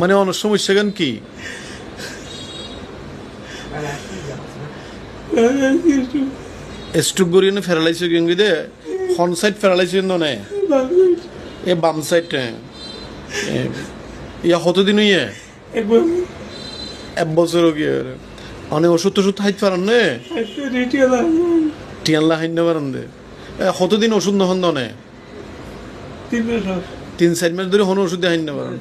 মানে অনেক সমস্যা কেন কি স্ট্রোক করি না ফেরালাইছে কিন্তু দে ফ্রন্ট সাইড ফেরালাইছে না এ বাম সাইড ইয়া কতদিন ইয়ে এক বছর গিয়ে অনেক ওষুধ টষুধ হাইতে পারেন নে টিয়ানলা হাইতে পারেন দে কতদিন ওষুধ নহন দনে 3-4 মাস ধরে হন ওষুধ হাইতে পারেন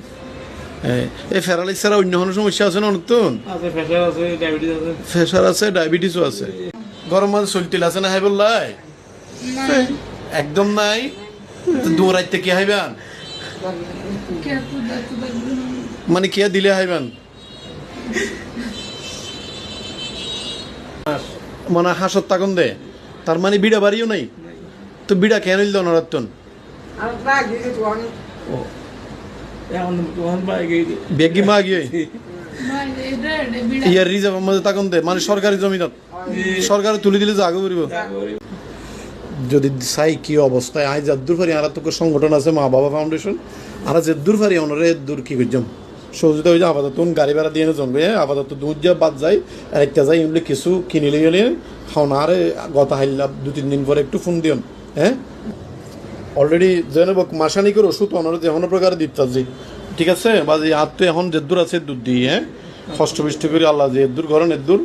এই ফেরালাইস ছাড়া অন্য কোনো সমস্যা আছে না নতুন প্রেশার আছে ডায়াবেটিসও আছে গরম মাঝে চলতিল আছে না হাই বললাই একদম নাই দৌড়াইতে কি হাইবেন মানে কে দিলে হাইবেন মানে হাসত তাকন দে তার মানে বিড়া বাড়িও নাই তো বিড়া কেন হইল নরাতন বেগি মা গিয়ে ইয়ার রিজার্ভ মধ্যে তাকন দে মানে সরকারি জমিনত সরকারে তুলে দিলে জাগো করিব যদি চাই কি অবস্থায় আজ যদ্দূর ফারি আর তো সংগঠন আছে মা বাবা ফাউন্ডেশন আর যদ্দূর ফারি ওনারে দূর কি করছাম সহযোগিতা হয়ে আপাতত গাড়ি ভাড়া দিয়ে জমবে আপাতত দুধ যা বাদ যায় আর একটা যাই এমনি কিছু কিনিলে গেলে খাওয়া আর গত হাইলা 2-3 দিন পরে একটু ফোন দিন হ্যাঁ অলরেডি যেন মাসানি করে ওষুধ ওনারা যে কোনো প্রকারে দিতে ঠিক আছে বা যে হাত তো এখন যেদূর আছে দুধ দিই হ্যাঁ কষ্ট বৃষ্টি করে আল্লাহ যে এদূর ঘরেন এদূর